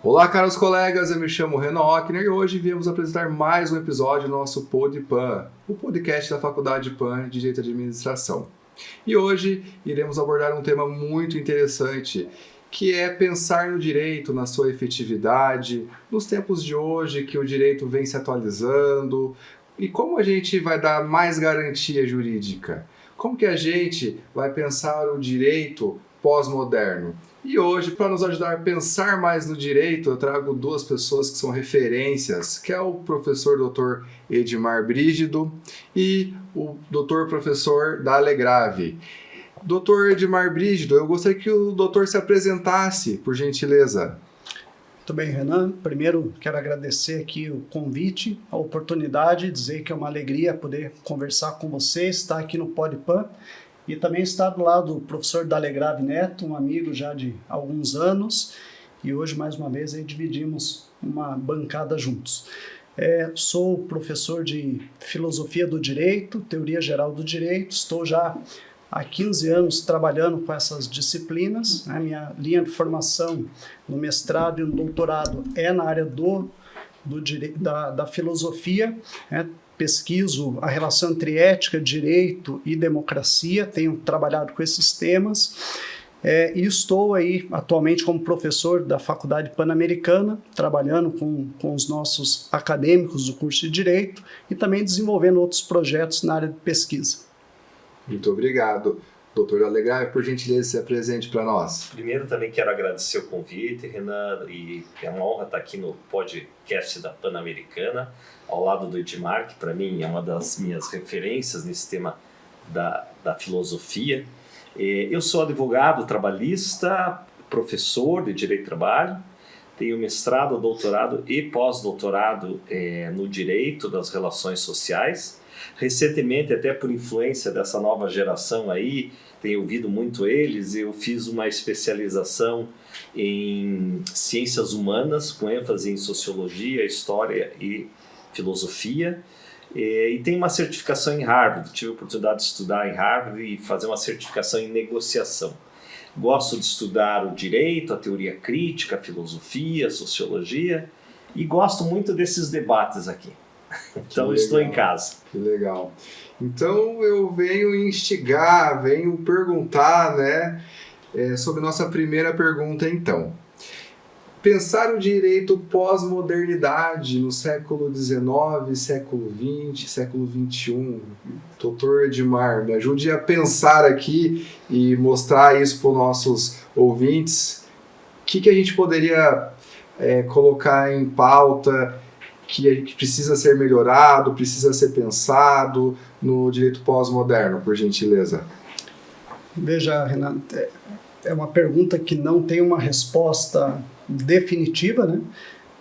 Olá, caros colegas, eu me chamo Renan Ockner e hoje viemos apresentar mais um episódio do nosso PodPan, o podcast da Faculdade PAN de Direito e Administração. E hoje iremos abordar um tema muito interessante, que é pensar no direito, na sua efetividade, nos tempos de hoje que o direito vem se atualizando e como a gente vai dar mais garantia jurídica. Como que a gente vai pensar o direito pós-moderno? E hoje, para nos ajudar a pensar mais no direito, eu trago duas pessoas que são referências, que é o professor Dr. Edmar Brígido e o Dr. professor Dalegrave. Dr. Edmar Brígido, eu gostaria que o doutor se apresentasse, por gentileza. Muito bem, Renan. Primeiro, quero agradecer aqui o convite, a oportunidade, dizer que é uma alegria poder conversar com você, estar aqui no PodPan. E também está do lado do professor Dalegrave Neto, um amigo já de alguns anos, e hoje, mais uma vez, aí dividimos uma bancada juntos. Sou professor de Filosofia do Direito, Teoria Geral do Direito, estou já há 15 anos trabalhando com essas disciplinas. A minha linha de formação no mestrado e no doutorado é na área da filosofia, pesquiso a relação entre ética, direito e democracia, tenho trabalhado com esses temas e estou aí atualmente como professor da Faculdade Pan-Americana, trabalhando com os nossos acadêmicos do curso de Direito e também desenvolvendo outros projetos na área de pesquisa. Muito obrigado. Doutor Dalegrave, por gentileza, se apresente para nós. Primeiro, também quero agradecer o convite, Renan, e é uma honra estar aqui no podcast da Pan-Americana, ao lado do Edmar, que para mim é uma das minhas referências nesse tema da filosofia. Eu sou advogado trabalhista, professor de Direito do Trabalho, tenho mestrado, doutorado e pós-doutorado no Direito das Relações Sociais. Recentemente, até por influência dessa nova geração aí, tenho ouvido muito eles, eu fiz uma especialização em ciências humanas, com ênfase em sociologia, história e filosofia, e tenho uma certificação em Harvard. Tive a oportunidade de estudar em Harvard e fazer uma certificação em negociação. Gosto de estudar o direito, a teoria crítica, a filosofia, a sociologia, e gosto muito desses debates aqui. Então estou em casa. Que legal. Então eu venho instigar, venho perguntar, sobre nossa primeira pergunta então. Pensar o direito pós-modernidade no século XIX, século XX, século XXI. Doutor Edmar, me ajude a pensar aqui e mostrar isso para os nossos ouvintes. O que a gente poderia colocar em pauta que precisa ser melhorado, precisa ser pensado no direito pós-moderno, por gentileza? Veja, Renan, é uma pergunta que não tem uma resposta definitiva, né?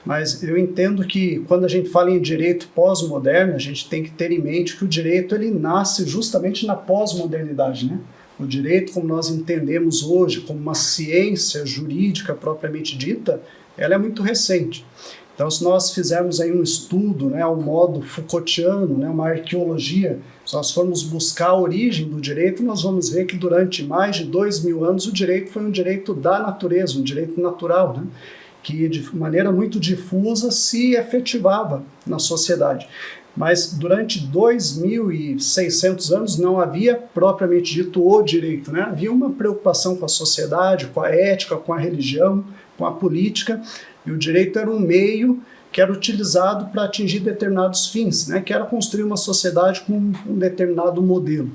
Mas eu entendo que quando a gente fala em direito pós-moderno, a gente tem que ter em mente que o direito ele nasce justamente na pós-modernidade, né? O direito, como nós entendemos hoje, como uma ciência jurídica propriamente dita, ela é muito recente. Então, se nós fizermos aí um estudo, ao modo Foucaultiano, uma arqueologia, se nós formos buscar a origem do direito, nós vamos ver que durante mais de 2000 anos o direito foi um direito da natureza, um direito natural, que de maneira muito difusa se efetivava na sociedade. Mas durante 2.600 anos não havia propriamente dito o direito, Havia uma preocupação com a sociedade, com a ética, com a religião, com a política, e o direito era um meio que era utilizado para atingir determinados fins, que era construir uma sociedade com um determinado modelo.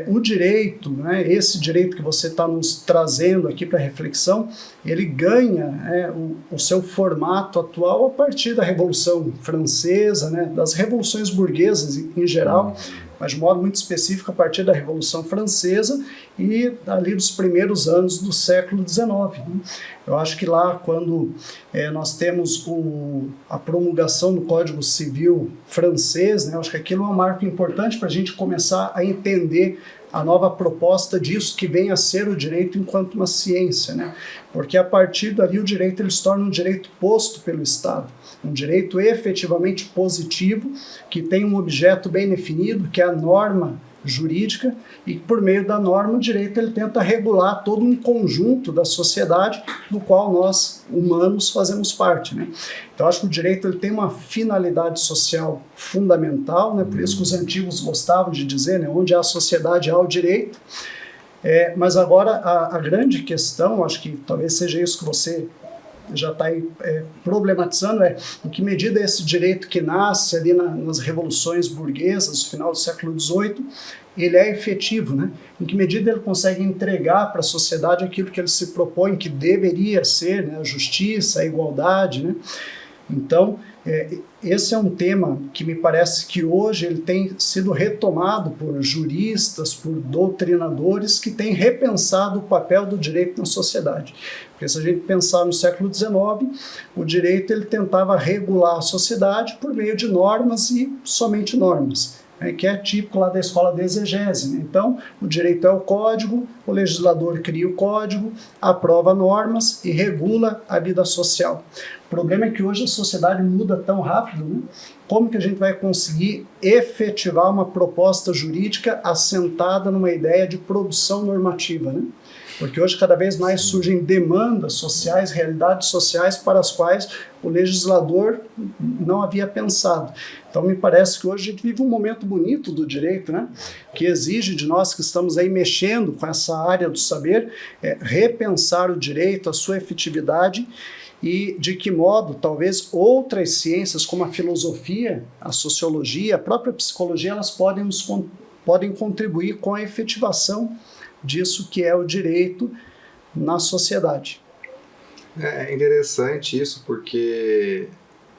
O direito, esse direito que você está nos trazendo aqui para reflexão, ele ganha o seu formato atual a partir da Revolução Francesa, das revoluções burguesas em geral, mas de modo muito específico a partir da Revolução Francesa e ali dos primeiros anos do século XIX. Eu acho que lá, quando nós temos a promulgação do Código Civil francês, acho que aquilo é um marco importante para a gente começar a entender a nova proposta disso que vem a ser o direito enquanto uma ciência, Porque a partir dali o direito ele se torna um direito posto pelo Estado, um direito efetivamente positivo, que tem um objeto bem definido, que é a norma jurídica e por meio da norma o direito ele tenta regular todo um conjunto da sociedade do qual nós, humanos, fazemos parte, né? Então acho que o direito ele tem uma finalidade social fundamental, né? Por isso que os antigos gostavam de dizer, né? Onde há a sociedade há o direito. Mas agora a grande questão, acho que talvez seja isso que você já está aí problematizando, em que medida esse direito que nasce ali nas revoluções burguesas do final do século XVIII, ele é efetivo, né? Em que medida ele consegue entregar para a sociedade aquilo que ele se propõe que deveria ser, né? A justiça, a igualdade, né? Então, esse é um tema que me parece que hoje ele tem sido retomado por juristas, por doutrinadores que têm repensado o papel do direito na sociedade. Porque se a gente pensar no século XIX, o direito ele tentava regular a sociedade por meio de normas e somente normas, que é típico lá da escola de exegese, né? Então, o direito é o código, o legislador cria o código, aprova normas e regula a vida social. O problema é que hoje a sociedade muda tão rápido, né? Como que a gente vai conseguir efetivar uma proposta jurídica assentada numa ideia de produção normativa, né? Porque hoje cada vez mais surgem demandas sociais, realidades sociais para as quais o legislador não havia pensado. Então me parece que hoje a gente vive um momento bonito do direito, né? Que exige de nós que estamos aí mexendo com essa área do saber, repensar o direito, a sua efetividade e de que modo talvez outras ciências como a filosofia, a sociologia, a própria psicologia, elas podem contribuir com a efetivação disso que é o direito na sociedade. É interessante isso porque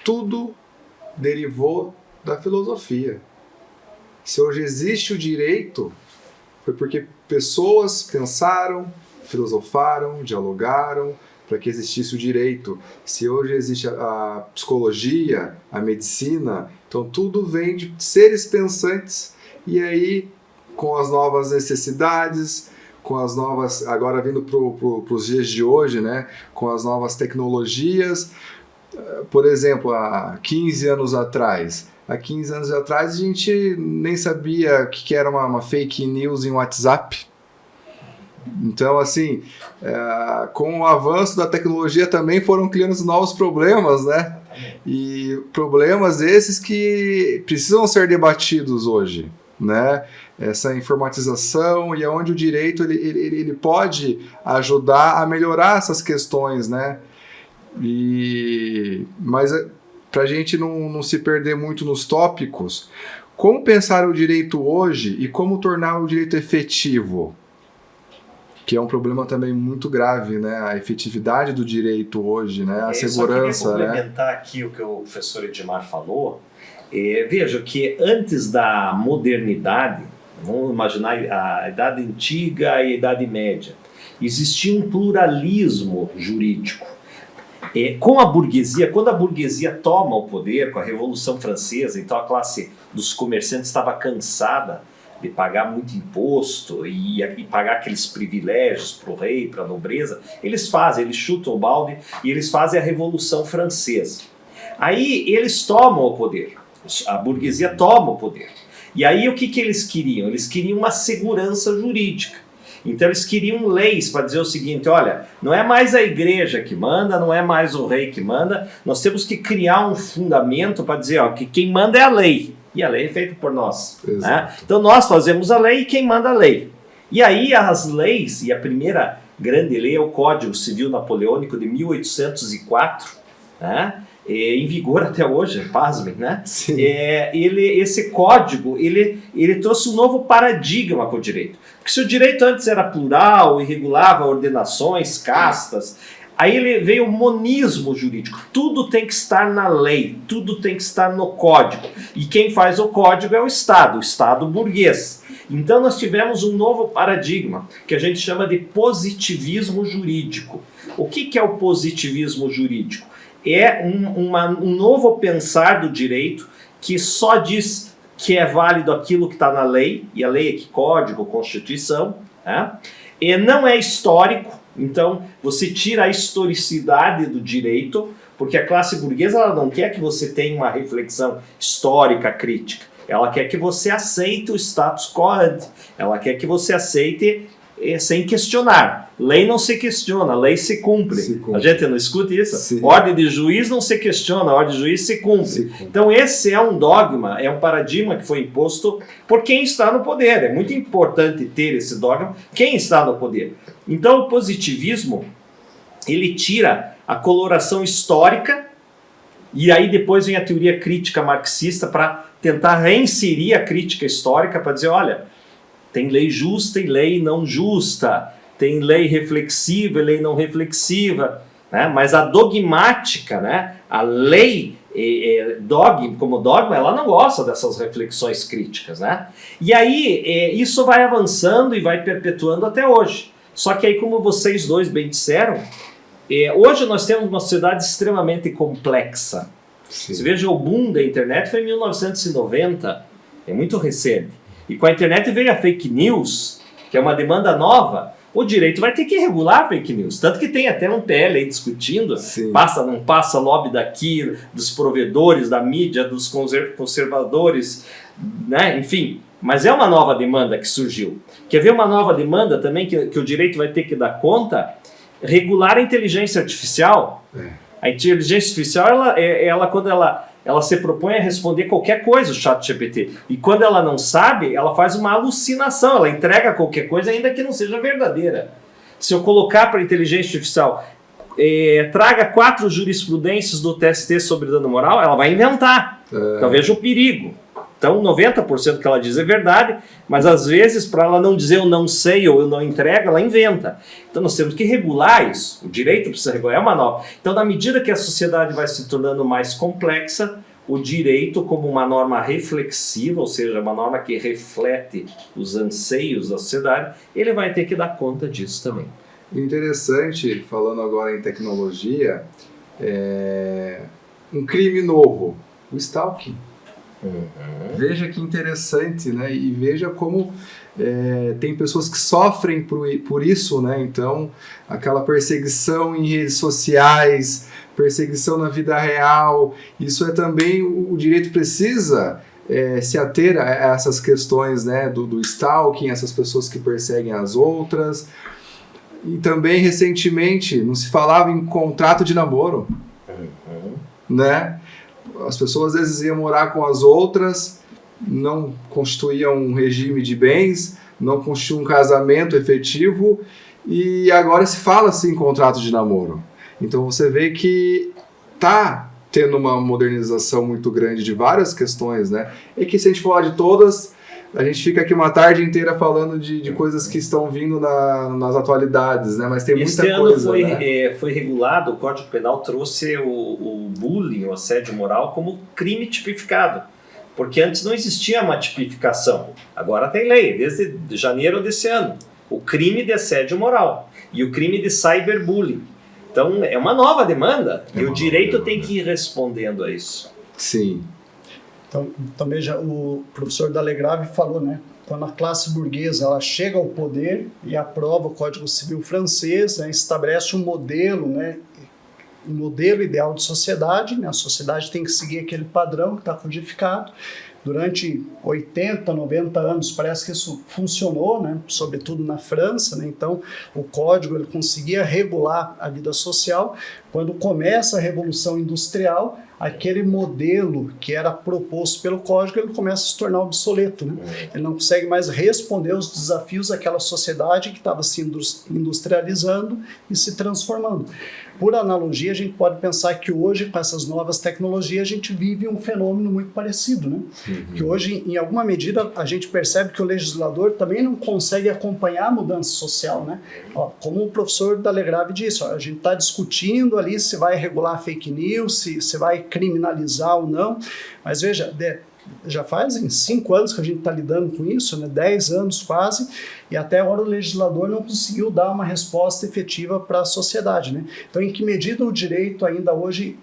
tudo derivou da filosofia. Se hoje existe o direito, foi porque pessoas pensaram, filosofaram, dialogaram para que existisse o direito. Se hoje existe a psicologia, a medicina, então tudo vem de seres pensantes e aí com as novas necessidades, com as novas, agora vindo para os dias de hoje, né, com as novas tecnologias. Por exemplo, há 15 anos atrás a gente nem sabia o que era uma fake news em WhatsApp. Então, assim, com o avanço da tecnologia também foram criando novos problemas, né? E problemas esses que precisam ser debatidos hoje, né? Essa informatização e onde o direito ele pode ajudar a melhorar essas questões, né? Mas para a gente não se perder muito nos tópicos, como pensar o direito hoje e como tornar o direito efetivo? Que é um problema também muito grave, né? A efetividade do direito hoje, né? A segurança, né? Eu queria complementar aqui o que o professor Edmar falou. Veja que antes da modernidade, vamos imaginar a Idade Antiga e a Idade Média, existia um pluralismo jurídico. Com a burguesia, quando a burguesia toma o poder, com a Revolução Francesa, então a classe dos comerciantes estava cansada de pagar muito imposto e pagar aqueles privilégios para o rei, para a nobreza, eles chutam o balde e eles fazem a Revolução Francesa. Aí eles tomam o poder, a burguesia toma o poder. E aí o que eles queriam? Eles queriam uma segurança jurídica. Então eles queriam leis para dizer o seguinte, olha, não é mais a igreja que manda, não é mais o rei que manda, nós temos que criar um fundamento para dizer que quem manda é a lei. E a lei é feita por nós. Né? Então nós fazemos a lei e quem manda a lei. E aí as leis, e a primeira grande lei é o Código Civil Napoleônico de 1804, né? Em vigor até hoje, pasmem, né? Esse código, ele trouxe um novo paradigma para o direito. Porque se o direito antes era plural e regulava ordenações, castas, aí veio o monismo jurídico. Tudo tem que estar na lei, tudo tem que estar no código. E quem faz o código é o Estado burguês. Então nós tivemos um novo paradigma, que a gente chama de positivismo jurídico. O que é o positivismo jurídico? É um novo pensar do direito que só diz que é válido aquilo que está na lei, e a lei é que código, constituição, né? E não é histórico, então você tira a historicidade do direito, porque a classe burguesa ela não quer que você tenha uma reflexão histórica, crítica. Ela quer que você aceite o status quo ante. Ela quer que você aceite sem questionar. Lei não se questiona, lei se cumpre. A gente não escuta isso? Sim. Ordem de juiz não se questiona, ordem de juiz se cumpre. Então esse é um dogma, é um paradigma que foi imposto por quem está no poder. É muito importante ter esse dogma, quem está no poder. Então o positivismo, ele tira a coloração histórica e aí depois vem a teoria crítica marxista para tentar reinserir a crítica histórica para dizer, olha, tem lei justa e lei não justa, tem lei reflexiva e lei não reflexiva, né? Mas a dogmática, né? A lei como dogma, ela não gosta dessas reflexões críticas, né? E aí isso vai avançando e vai perpetuando até hoje. Só que aí, como vocês dois bem disseram, hoje nós temos uma sociedade extremamente complexa. Sim. Você veja, o boom da internet foi em 1990, é muito recente. E com a internet veio a fake news, que é uma demanda nova. O direito vai ter que regular a fake news. Tanto que tem até um PL aí discutindo, Sim. passa, não passa, lobby daqui, dos provedores, da mídia, dos conservadores, né? Enfim. Mas é uma nova demanda que surgiu. Quer ver uma nova demanda também que o direito vai ter que dar conta? Regular a inteligência artificial. A inteligência artificial, ela quando ela se propõe a responder qualquer coisa, o ChatGPT. E quando ela não sabe, ela faz uma alucinação, ela entrega qualquer coisa, ainda que não seja verdadeira. Se eu colocar para a inteligência artificial, traga 4 jurisprudências do TST sobre dano moral, ela vai inventar. Então veja o perigo. Então 90% que ela diz é verdade, mas às vezes para ela não dizer eu não sei ou eu não entrego, ela inventa. Então nós temos que regular isso. O direito precisa regular, é uma norma. Então na medida que a sociedade vai se tornando mais complexa, o direito como uma norma reflexiva, ou seja, uma norma que reflete os anseios da sociedade, ele vai ter que dar conta disso também. Interessante, falando agora em tecnologia, um crime novo, o stalking. Veja que interessante, né? E veja como tem pessoas que sofrem por isso, né? Então, aquela perseguição em redes sociais, perseguição na vida real, isso é também, o direito precisa se ater a essas questões, né? Do stalking, essas pessoas que perseguem as outras. E também, recentemente, não se falava em contrato de namoro, né? As pessoas às vezes iam morar com as outras, não constituíam um regime de bens, não constituíam um casamento efetivo, e agora se fala assim em contrato de namoro. Então você vê que está tendo uma modernização muito grande de várias questões, né? E que se a gente falar de todas, a gente fica aqui uma tarde inteira falando de coisas que estão vindo nas atualidades, né? Mas tem muita coisa. Este ano né? foi regulado, o Código Penal trouxe o bullying, o assédio moral, como crime tipificado. Porque antes não existia uma tipificação. Agora tem lei, desde janeiro desse ano. O crime de assédio moral e o crime de cyberbullying. Então é uma nova demanda e o direito tem que ir respondendo a isso. Sim. Então veja, o professor Dalegrave falou, né? Quando a classe burguesa ela chega ao poder e aprova o Código Civil francês, né, estabelece um modelo, né, um modelo ideal de sociedade, né, a sociedade tem que seguir aquele padrão que está codificado. Durante 80, 90 anos parece que isso funcionou, né, sobretudo na França, né, então o código ele conseguia regular a vida social. Quando começa a Revolução Industrial, aquele modelo que era proposto pelo código, ele começa a se tornar obsoleto, né? Ele não consegue mais responder aos desafios daquela sociedade que estava se industrializando e se transformando. Por analogia, a gente pode pensar que hoje, com essas novas tecnologias, a gente vive um fenômeno muito parecido, né? Que hoje, em alguma medida, a gente percebe que o legislador também não consegue acompanhar a mudança social, né? Ó, como o professor Dalegrave disse, ó, a gente está discutindo ali se vai regular fake news, se vai criminalizar ou não, mas veja, já fazem 5 anos que a gente está lidando com isso, né? 10 anos quase, e até agora o legislador não conseguiu dar uma resposta efetiva para a sociedade, né? Então, em que medida o direito ainda hoje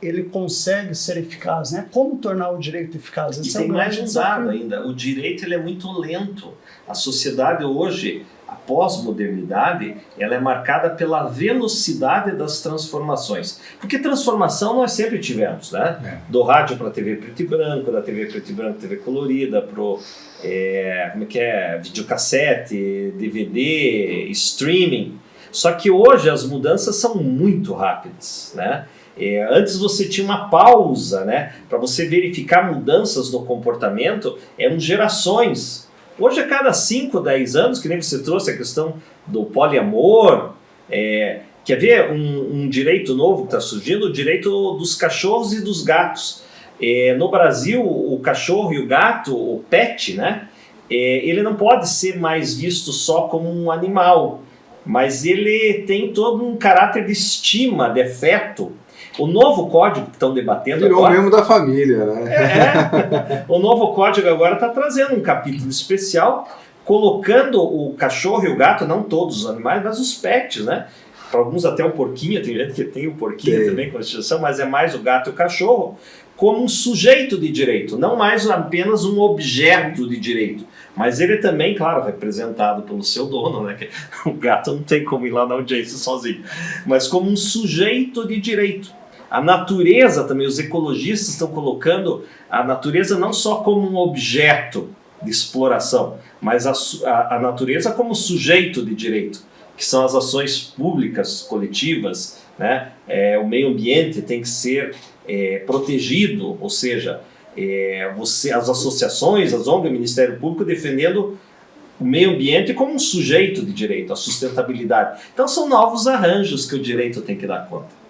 ele consegue ser eficaz, né? Como tornar o direito eficaz? E tem mais um dado ainda, o direito ele é muito lento. A sociedade hoje, pós-modernidade, ela é marcada pela velocidade das transformações. Porque transformação nós sempre tivemos, né? Do rádio para a TV preto e branco, da TV preto e branco, TV colorida, pro videocassete, DVD, streaming. Só que hoje as mudanças são muito rápidas, né? Antes você tinha uma pausa, né? Para você verificar mudanças no comportamento, eram gerações. Hoje, a cada 5, 10 anos, que nem você trouxe a questão do poliamor, quer ver um direito novo que está surgindo? O direito dos cachorros e dos gatos. No Brasil, o cachorro e o gato, o pet, né? Ele não pode ser mais visto só como um animal, mas ele tem todo um caráter de estima, de afeto. O novo código que estão debatendo virou agora... membro da família, né? O novo código agora está trazendo um capítulo especial, colocando o cachorro e o gato, não todos os animais, mas os pets, né? Para alguns até o porquinho, tem gente que tem o porquinho também com a Constituição, mas é mais o gato e o cachorro, como um sujeito de direito, não mais apenas um objeto de direito. Mas ele também, claro, representado pelo seu dono, né? Que o gato não tem como ir lá na audiência sozinho, mas como um sujeito de direito. A natureza também, os ecologistas estão colocando a natureza não só como um objeto de exploração, mas a natureza como sujeito de direito, que são as ações públicas, coletivas, né? O meio ambiente tem que ser protegido, ou seja, as associações, as ONGs, o Ministério Público defendendo o meio ambiente como um sujeito de direito, a sustentabilidade. Então são novos arranjos que o direito tem que dar conta.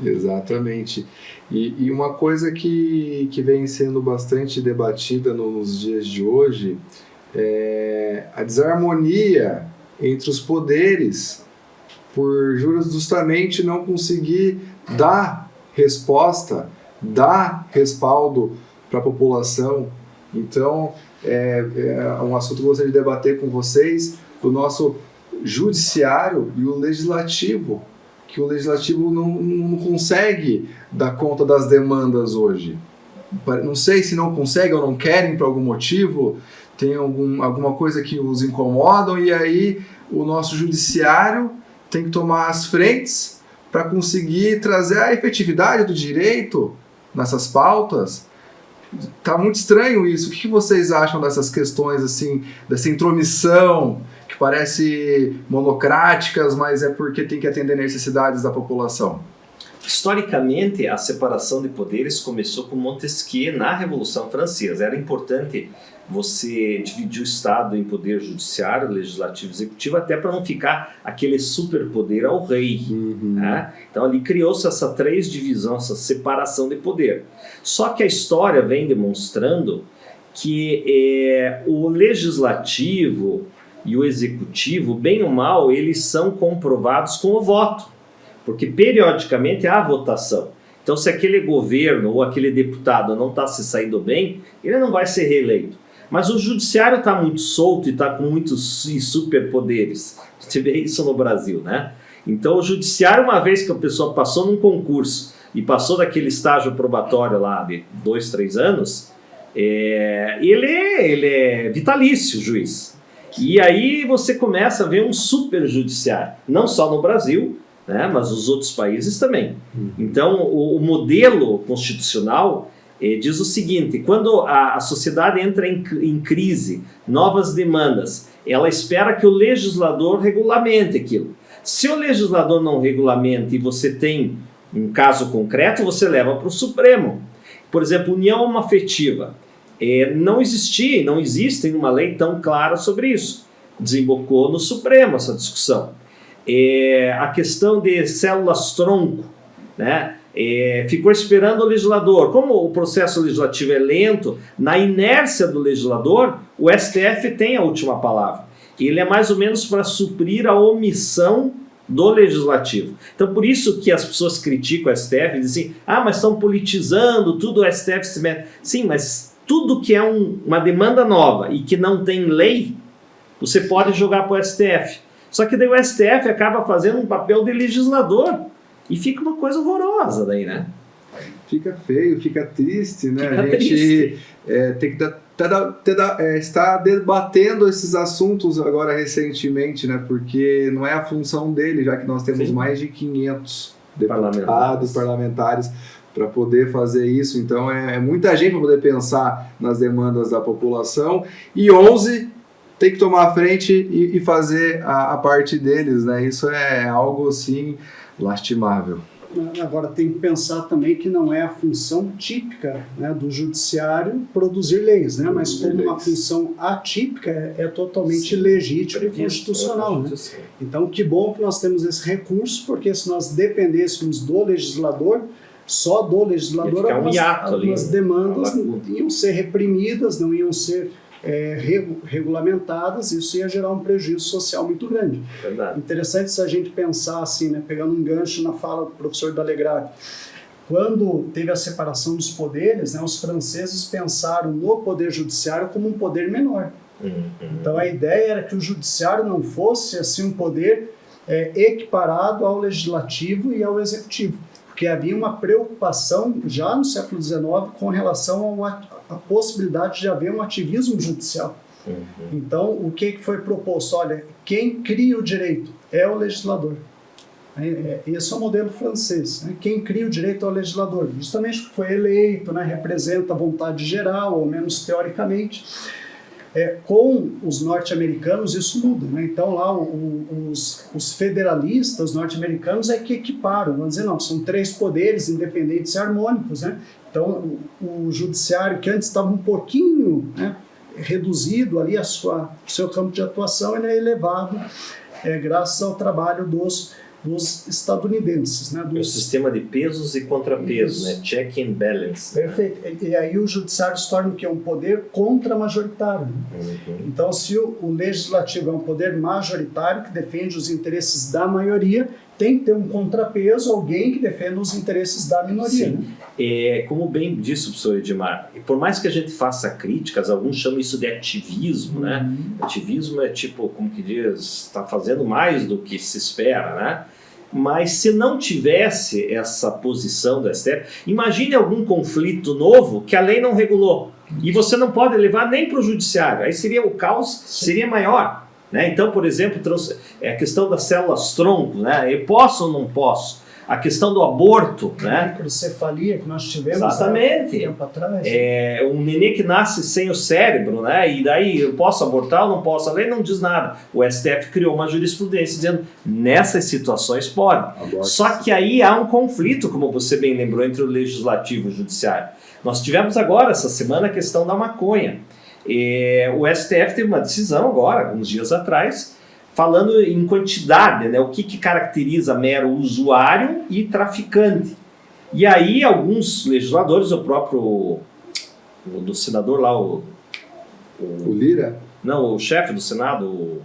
Exatamente. E uma coisa que vem sendo bastante debatida nos dias de hoje é a desarmonia entre os poderes por justamente não conseguir dar resposta, dar respaldo para a população. Então, é um assunto que eu gostaria de debater com vocês, do nosso judiciário e o legislativo, que o legislativo não consegue dar conta das demandas hoje. Não sei se não consegue ou não querem por algum motivo, tem alguma coisa que os incomodam, e aí o nosso judiciário tem que tomar as frentes para conseguir trazer a efetividade do direito nessas pautas. Tá muito estranho isso. O que vocês acham dessas questões, assim, dessa intromissão que parece monocráticas, mas é porque tem que atender necessidades da população? Historicamente, a separação de poderes começou com Montesquieu na Revolução Francesa. Era importante você dividir o Estado em poder judiciário, legislativo e executivo, até para não ficar aquele superpoder ao rei. Né? Então ali criou-se essa 3 divisões, essa separação de poder. Só que a história vem demonstrando que o legislativo e o executivo, bem ou mal, eles são comprovados com o voto, porque periodicamente há votação. Então se aquele governo ou aquele deputado não está se saindo bem, ele não vai ser reeleito. Mas o judiciário está muito solto e está com muitos superpoderes. A gente vê isso no Brasil, né? Então o judiciário, uma vez que a pessoa passou num concurso e passou daquele estágio probatório lá de 2, 3 anos, ele é vitalício, juiz. E aí você começa a ver um super judiciário, não só no Brasil, né, mas nos outros países também. Então o modelo constitucional diz o seguinte: quando a sociedade entra em crise, novas demandas, ela espera que o legislador regulamente aquilo. Se o legislador não regulamenta e você tem um caso concreto, você leva para o Supremo. Por exemplo, união homoafetiva. Não existe uma lei tão clara sobre isso. Desembocou no Supremo essa discussão. A questão de células-tronco, né? Ficou esperando o legislador. Como o processo legislativo é lento, na inércia do legislador, o STF tem a última palavra. Ele é mais ou menos para suprir a omissão do legislativo. Então, por isso que as pessoas criticam o STF e dizem, mas estão politizando, tudo o STF se mete. Sim, mas tudo que é uma demanda nova e que não tem lei, você pode jogar para o STF. Só que daí o STF acaba fazendo um papel de legislador. E fica uma coisa horrorosa daí, né? Fica feio, fica triste, né? Fica A gente triste. tem que estar debatendo esses assuntos agora recentemente, né? Porque não é a função dele, já que nós temos Sim. mais de 500 deputados, parlamentares para poder fazer isso. Então é muita gente para poder pensar nas demandas da população, e 11 tem que tomar a frente e fazer a parte deles, né? Isso é algo assim lastimável. Agora, tem que pensar também que não é a função típica, né, do judiciário produzir leis, né? Mas como uma função atípica, é totalmente legítima e constitucional, né? Então, que bom que nós temos esse recurso, porque se nós dependêssemos do legislador, só do legislador, algumas demandas iam ser reprimidas, não iam ser regulamentadas. Isso ia gerar um prejuízo social muito grande. Verdade. Interessante se a gente pensar assim, né, pegando um gancho na fala do professor Dalegrave. Quando teve a separação dos poderes, né, os franceses pensaram no poder judiciário como um poder menor. Então a ideia era que o judiciário não fosse assim um poder equiparado ao legislativo e ao executivo, porque havia uma preocupação já no século XIX com relação à possibilidade de haver um ativismo judicial. Então, o que foi proposto? Olha, quem cria o direito é o legislador. Esse é o modelo francês, né? Quem cria o direito é o legislador, justamente porque foi eleito, né? Representa a vontade geral, ao menos teoricamente. Com os norte-americanos isso muda, né? Então lá os federalistas norte-americanos que equiparam, vamos dizer, não, são 3 poderes independentes e harmônicos, né? Então o judiciário, que antes estava um pouquinho, né, reduzido ali seu campo de atuação, ele é elevado graças ao trabalho dos estadunidenses, né? O sistema de pesos e contrapesos, né? Check and balance. Perfeito. E aí o judiciário se torna o quê? Um poder contra-majoritário. Então, se o legislativo é um poder majoritário que defende os interesses da maioria, tem que ter um contrapeso, alguém que defenda os interesses da minoria. Né? Como bem disse o professor Edmar, e por mais que a gente faça críticas, alguns chamam isso de ativismo, né? Ativismo é tipo, como que diz, está fazendo mais do que se espera, né? Mas se não tivesse essa posição do STF, imagine algum conflito novo que a lei não regulou, e você não pode levar nem para o judiciário, aí seria o caos, seria maior. Né? Então, por exemplo, a questão das células-tronco, né? Eu posso ou não posso? A questão do aborto, né? Microcefalia que nós tivemos exatamente. Tempo atrás. Um nenê que nasce sem o cérebro, né? E daí eu posso abortar ou não posso? A lei não diz nada. O STF criou uma jurisprudência dizendo nessas situações pode. Aborto. Só que aí há um conflito, como você bem lembrou, entre o legislativo e o judiciário. Nós tivemos agora, essa semana, a questão da maconha. O STF teve uma decisão agora, alguns dias atrás, falando em quantidade, né, o que caracteriza mero usuário e traficante. E aí alguns legisladores, o próprio do senador lá, o Lira? Não, o chefe do Senado, o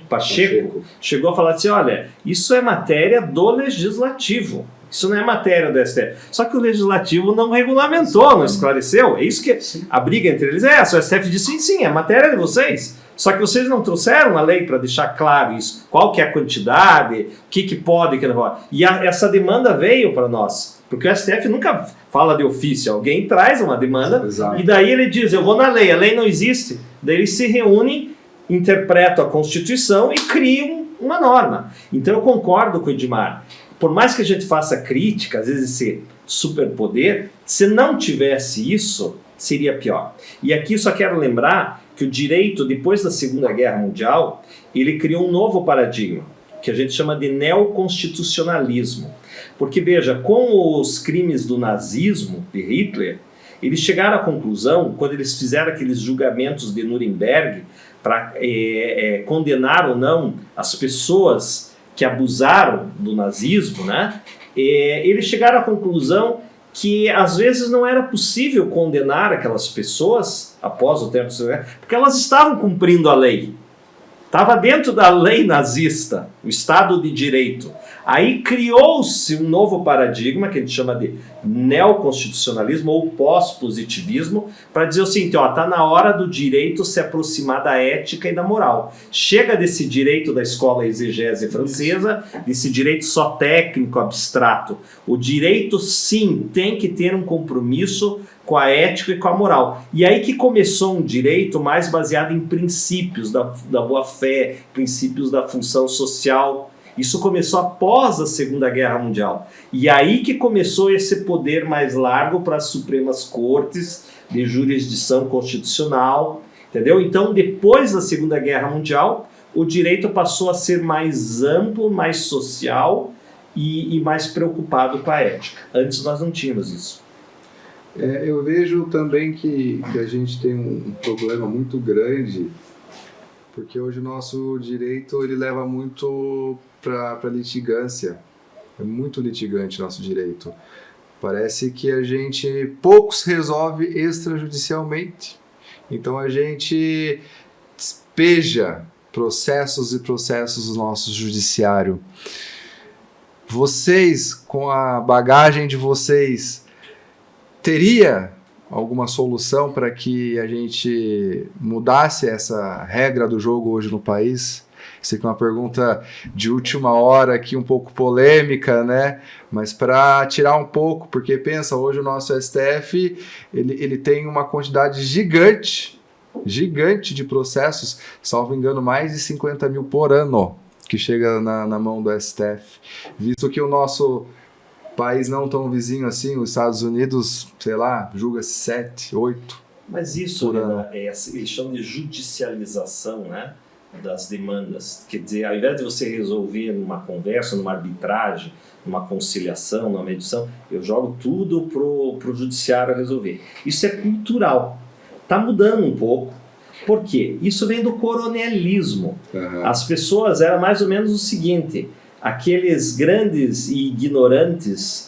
Pacheco, chegou a falar assim, olha, isso é matéria do legislativo. Isso não é matéria do STF. Só que o legislativo não regulamentou, não esclareceu. É isso que a briga entre eles é essa. O STF disse sim, é matéria de vocês. Só que vocês não trouxeram a lei para deixar claro isso. Qual que é a quantidade, o que pode, o que não pode. E essa demanda veio para nós. Porque o STF nunca fala de ofício. Alguém traz uma demanda e daí ele diz, eu vou na lei. A lei não existe. Daí eles se reúnem, interpretam a Constituição e criam uma norma. Então eu concordo com o Edmar. Por mais que a gente faça crítica, às vezes esse superpoder, se não tivesse isso, seria pior. E aqui só quero lembrar que o direito, depois da Segunda Guerra Mundial, ele criou um novo paradigma, que a gente chama de neoconstitucionalismo. Porque, veja, com os crimes do nazismo, de Hitler, eles chegaram à conclusão, quando eles fizeram aqueles julgamentos de Nuremberg, para condenar ou não as pessoas que abusaram do nazismo, né? Eles chegaram à conclusão que às vezes não era possível condenar aquelas pessoas após o tempo, porque elas estavam cumprindo a lei. Estava dentro da lei nazista, o Estado de Direito. Aí criou-se um novo paradigma, que a gente chama de neoconstitucionalismo ou pós-positivismo, para dizer o seguinte, está na hora do direito se aproximar da ética e da moral. Chega desse direito da escola exegese francesa, desse direito só técnico, abstrato. O direito, sim, tem que ter um compromisso com a ética e com a moral. E aí que começou um direito mais baseado em princípios da boa-fé, princípios da função social. Isso começou após a Segunda Guerra Mundial. E aí que começou esse poder mais largo para as Supremas Cortes de jurisdição constitucional, entendeu? Então, depois da Segunda Guerra Mundial, o direito passou a ser mais amplo, mais social e mais preocupado com a ética. Antes nós não tínhamos isso. Eu vejo também que a gente tem um problema muito grande, porque hoje o nosso direito ele leva muito para litigância. É muito litigante nosso direito. Parece que a gente poucos resolve extrajudicialmente. Então a gente despeja processos e processos do nosso judiciário. Vocês, com a bagagem de vocês, teria alguma solução para que a gente mudasse essa regra do jogo hoje no país? Sei que é uma pergunta de última hora aqui, um pouco polêmica, né? Mas para tirar um pouco, porque pensa, hoje o nosso STF ele tem uma quantidade gigante de processos, salvo engano, mais de 50 mil por ano que chega na mão do STF. Visto que o nosso país não tão vizinho assim, os Estados Unidos, sei lá, julga-se 7, 8. Mas isso, eles chamam de judicialização, né, das demandas. Quer dizer, ao invés de você resolver numa conversa, numa arbitragem, numa conciliação, numa mediação, eu jogo tudo pro judiciário resolver. Isso é cultural. Está mudando um pouco. Por quê? Isso vem do coronelismo. Uhum. As pessoas, era mais ou menos o seguinte: aqueles grandes e ignorantes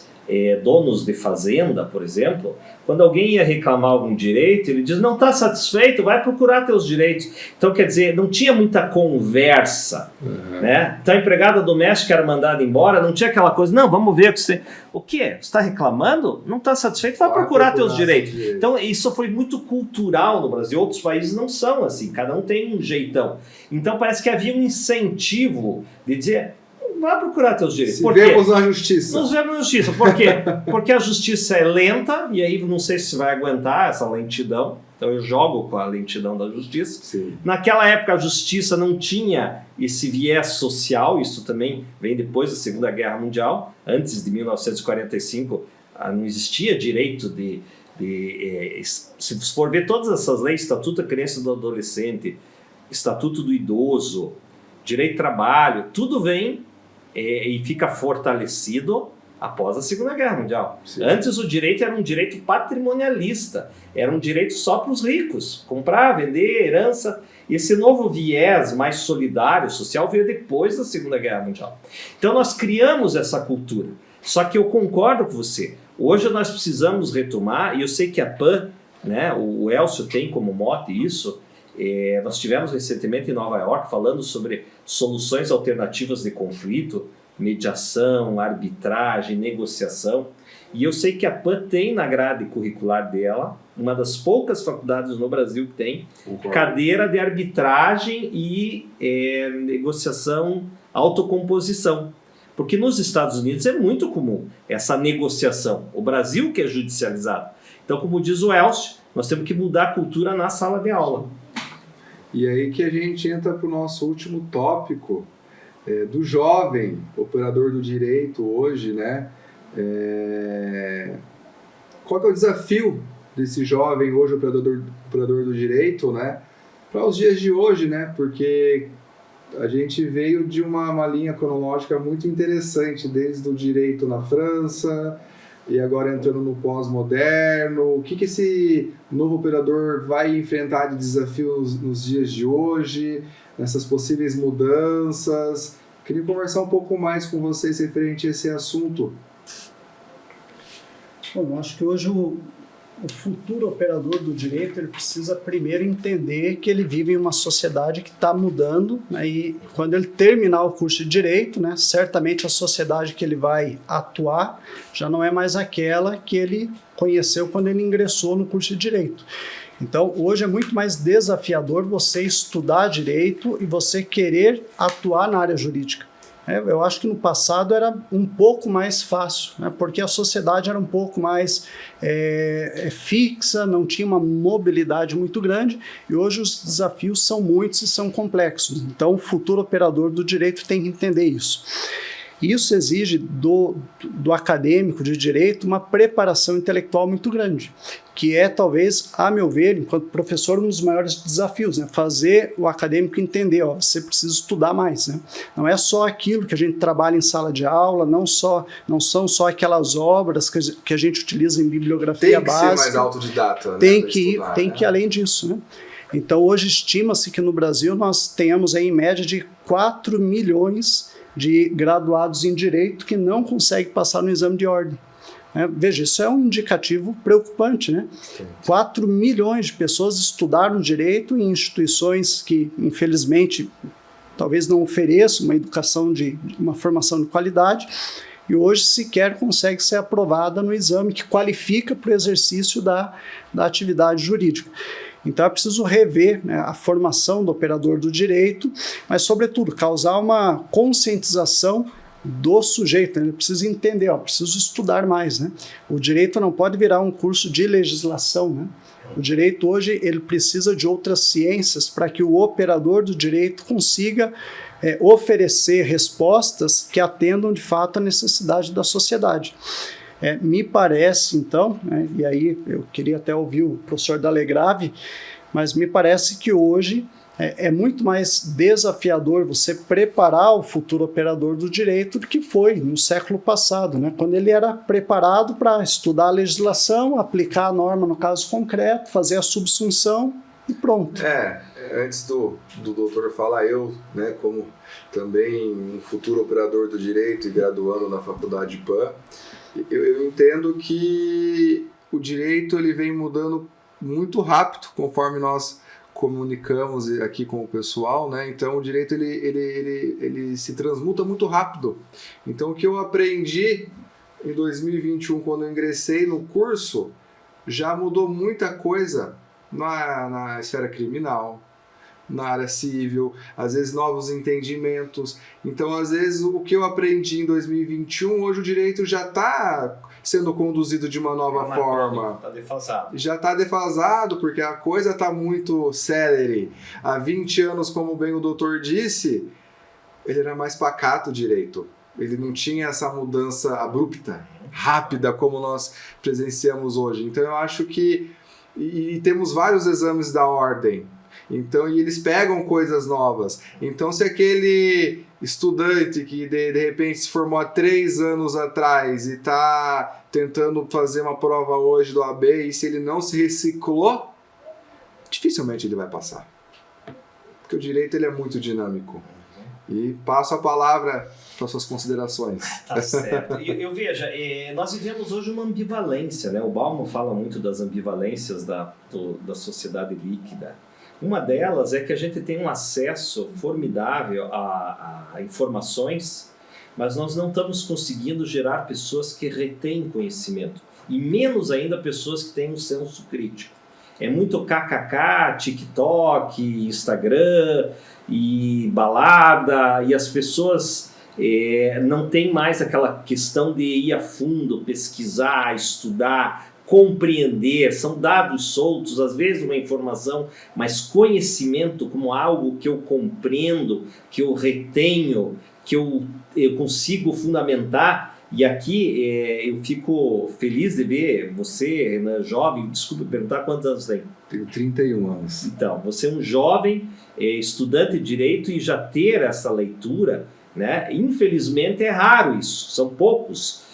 donos de fazenda, por exemplo, quando alguém ia reclamar algum direito, ele diz, não está satisfeito, vai procurar teus direitos. Então, quer dizer, não tinha muita conversa. Uhum. Né? Então, a empregada doméstica era mandada embora, não tinha aquela coisa, não, vamos ver o que você... O quê? Você está reclamando? Não está satisfeito? Vai procurar teus direitos. Então, isso foi muito cultural no Brasil. Outros países não são assim, cada um tem um jeitão. Então, parece que havia um incentivo de dizer... Vai procurar teus direitos. Nos vemos na justiça. Nos vemos na justiça. Por quê? Porque a justiça é lenta, e aí não sei se vai aguentar essa lentidão. Então eu jogo com a lentidão da justiça. Sim. Naquela época a justiça não tinha esse viés social, isso também vem depois da Segunda Guerra Mundial. Antes de 1945 não existia direito se for ver todas essas leis, Estatuto da Criança e do Adolescente, Estatuto do Idoso, Direito do Trabalho, tudo vem e fica fortalecido após a Segunda Guerra Mundial. Sim. Antes o direito era um direito patrimonialista, era um direito só para os ricos, comprar, vender, herança. Esse novo viés mais solidário, social, veio depois da Segunda Guerra Mundial. Então nós criamos essa cultura. Só que eu concordo com você, hoje nós precisamos retomar, e eu sei que a PAN, né, o Elcio tem como mote isso. Nós tivemos recentemente em Nova York falando sobre soluções alternativas de conflito, mediação, arbitragem, negociação. E eu sei que a PAN tem na grade curricular dela, uma das poucas faculdades no Brasil que tem, cadeira de arbitragem e negociação, autocomposição. Porque nos Estados Unidos é muito comum essa negociação. O Brasil que é judicializado. Então, como diz o Elcio, nós temos que mudar a cultura na sala de aula. E aí que a gente entra para o nosso último tópico, do jovem operador do direito hoje, né? Qual que é o desafio desse jovem hoje operador do direito, né? Para os dias de hoje, né? Porque a gente veio de uma linha cronológica muito interessante, desde o direito na França, e agora entrando no pós-moderno. O que esse novo operador vai enfrentar de desafios nos dias de hoje, nessas possíveis mudanças? Queria conversar um pouco mais com vocês referente a esse assunto. Bom, acho que hoje o o futuro operador do direito ele precisa primeiro entender que ele vive em uma sociedade que está mudando, né, e quando ele terminar o curso de direito, né, certamente a sociedade que ele vai atuar já não é mais aquela que ele conheceu quando ele ingressou no curso de direito. Então, hoje é muito mais desafiador você estudar direito e você querer atuar na área jurídica. Eu acho que no passado era um pouco mais fácil, né, porque a sociedade era um pouco mais fixa, não tinha uma mobilidade muito grande, e hoje os desafios são muitos e são complexos. Então, o futuro operador do direito tem que entender isso. Isso exige do acadêmico de direito uma preparação intelectual muito grande, que é talvez, a meu ver, enquanto professor, um dos maiores desafios, né? Fazer o acadêmico entender, você precisa estudar mais, né? Não é só aquilo que a gente trabalha em sala de aula, não são só aquelas obras que a gente utiliza em bibliografia básica. Tem que ser mais autodidata, né? Tem que ir além disso, né? Então, hoje estima-se que no Brasil nós tenhamos aí, em média de 4 milhões de graduados em direito que não conseguem passar no exame de ordem. Veja, isso é um indicativo preocupante, né? 4 milhões de pessoas estudaram direito em instituições que, infelizmente, talvez não ofereçam uma educação uma formação de qualidade, e hoje sequer consegue ser aprovada no exame que qualifica para o exercício da atividade jurídica. Então é preciso rever, né, a formação do operador do direito, mas, sobretudo, causar uma conscientização do sujeito. Ele precisa entender, preciso estudar mais, né? O direito não pode virar um curso de legislação, né? O direito hoje ele precisa de outras ciências para que o operador do direito consiga oferecer respostas que atendam de fato à necessidade da sociedade. Me parece, então, e aí eu queria até ouvir o professor Dalegrave, mas me parece que hoje é muito mais desafiador você preparar o futuro operador do direito do que foi no século passado, né? Quando ele era preparado para estudar a legislação, aplicar a norma no caso concreto, fazer a subsunção e pronto. Antes do doutor falar, eu, né, como também um futuro operador do direito e graduando na faculdade PAN, eu entendo que o direito ele vem mudando muito rápido conforme nós comunicamos aqui com o pessoal, né? Então o direito ele se transmuta muito rápido. Então o que eu aprendi em 2021 quando eu ingressei no curso já mudou muita coisa na esfera criminal, na área civil, às vezes novos entendimentos. Então, às vezes, o que eu aprendi em 2021, hoje o direito já está sendo conduzido de uma nova forma. Está defasado. Já está defasado, porque a coisa está muito célere. Há 20 anos, como bem o doutor disse, ele era mais pacato o direito. Ele não tinha essa mudança abrupta, rápida, como nós presenciamos hoje. Então, eu acho que... E temos vários exames da ordem. Então, e eles pegam coisas novas. Então, se aquele estudante que de repente se formou há 3 anos atrás e está tentando fazer uma prova hoje do AB, e se ele não se reciclou, dificilmente ele vai passar. Porque o direito ele é muito dinâmico. E passo a palavra para suas considerações. Tá certo. Eu veja, nós vivemos hoje uma ambivalência, né? O Bauman fala muito das ambivalências da sociedade líquida. Uma delas é que a gente tem um acesso formidável a informações, mas nós não estamos conseguindo gerar pessoas que retêm conhecimento, e menos ainda pessoas que têm um senso crítico. É muito kkk, TikTok, Instagram e balada, e as pessoas não têm mais aquela questão de ir a fundo, pesquisar, estudar, compreender. São dados soltos, às vezes uma informação, mas conhecimento como algo que eu compreendo, que eu retenho, que eu consigo fundamentar. E aqui eu fico feliz de ver você, Renan, jovem, desculpa perguntar quantos anos tem? Tenho 31 anos. Então, você é um jovem estudante de direito e já ter essa leitura, né? Infelizmente é raro isso, são poucos.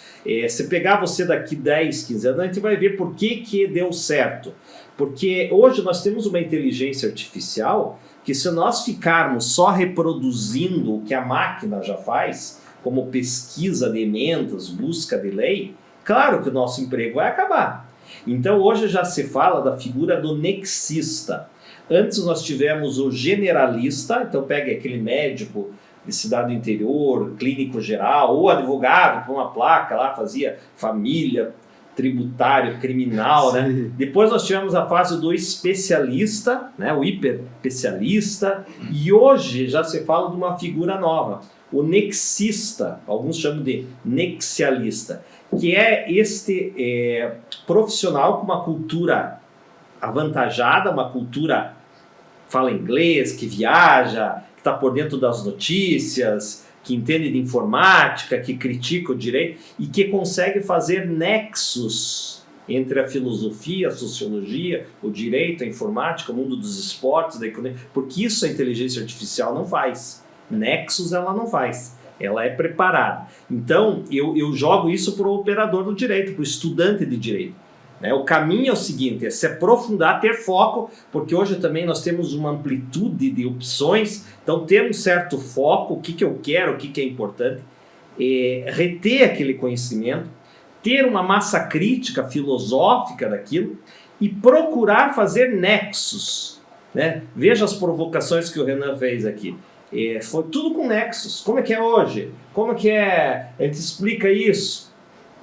Se pegar você daqui 10, 15 anos, a gente vai ver por que deu certo. Porque hoje nós temos uma inteligência artificial que, se nós ficarmos só reproduzindo o que a máquina já faz, como pesquisa de emendas, busca de lei, claro que o nosso emprego vai acabar. Então hoje já se fala da figura do nexista. Antes nós tivemos o generalista, então pega aquele médico de cidade do interior, clínico geral, ou advogado com uma placa lá, fazia família, tributário, criminal, né? Depois nós tivemos a fase do especialista, né? O hiperespecialista, e hoje já se fala de uma figura nova, o nexista, alguns chamam de nexialista, que é este profissional com uma cultura avantajada, uma cultura fala inglês, que viaja, que está por dentro das notícias, que entende de informática, que critica o direito e que consegue fazer nexos entre a filosofia, a sociologia, o direito, a informática, o mundo dos esportes, da economia, porque isso a inteligência artificial não faz. Nexos ela não faz, ela é preparada. Então, eu jogo isso para o operador do direito, para o estudante de direito. O caminho é o seguinte, é se aprofundar, ter foco, porque hoje também nós temos uma amplitude de opções, então ter um certo foco, o que eu quero, o que é importante, reter aquele conhecimento, ter uma massa crítica, filosófica daquilo e procurar fazer nexos, né? Veja as provocações que o Renan fez aqui. Foi tudo com nexos. Como é que é hoje? Como é que é? A gente explica isso.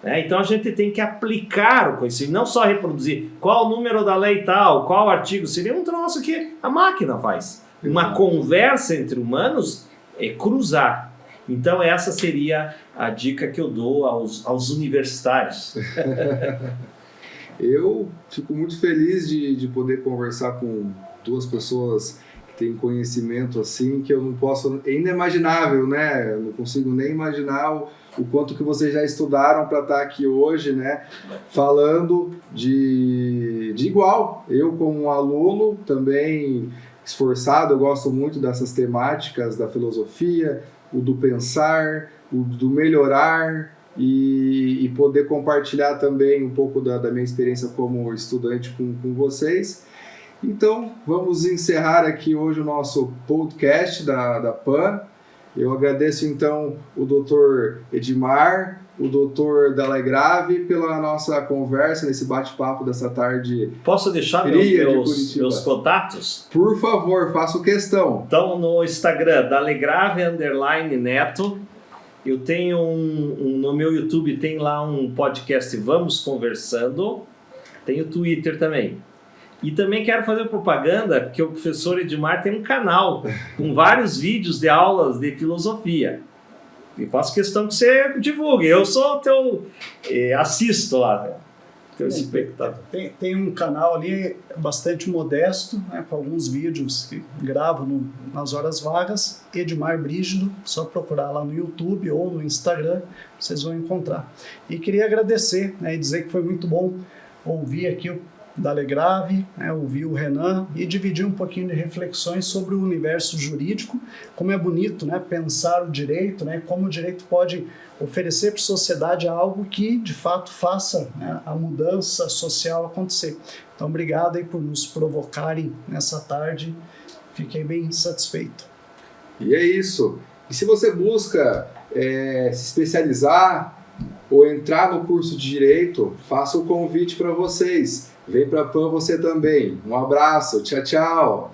Então a gente tem que aplicar o conhecimento, não só reproduzir qual o número da lei tal, qual artigo, seria um troço que a máquina faz. Uma conversa entre humanos é cruzar. Então essa seria a dica que eu dou aos universitários. Eu fico muito feliz de poder conversar com duas pessoas que têm conhecimento assim, que eu não posso, é inimaginável, né? Eu não consigo nem imaginar o quanto que vocês já estudaram para estar aqui hoje, né, falando de igual. Eu, como um aluno, também esforçado, eu gosto muito dessas temáticas da filosofia, o do pensar, o do melhorar e poder compartilhar também um pouco da minha experiência como estudante com vocês. Então, vamos encerrar aqui hoje o nosso podcast da PAN. Eu agradeço, então, o Dr. Edmar, o Dr. Dalegrave pela nossa conversa, nesse bate-papo dessa tarde. Posso deixar meus contatos? Por favor, faço questão. Então, no Instagram, Dalegrave_Neto. Eu tenho no meu YouTube, tem lá um podcast Vamos Conversando. Tem o Twitter também. E também quero fazer propaganda, porque o professor Edmar tem um canal com vários vídeos de aulas de filosofia. E faço questão que você divulgue. Eu sou teu... assisto lá, teu espectador. Tem um canal ali bastante modesto, né, com alguns vídeos que gravo nas horas vagas. Edmar Brígido, só procurar lá no YouTube ou no Instagram, vocês vão encontrar. E queria agradecer, né, e dizer que foi muito bom ouvir aqui o Dalegrave, né, ouvir o Renan e dividir um pouquinho de reflexões sobre o universo jurídico, como é bonito, né, pensar o direito, né, como o direito pode oferecer para a sociedade algo que de fato faça, né, a mudança social acontecer. Então obrigado aí por nos provocarem nessa tarde, fiquei bem satisfeito. E é isso. E se você busca se especializar ou entrar no curso de Direito, faço o convite para vocês. Vem para a PAN você também. Um abraço, tchau, tchau.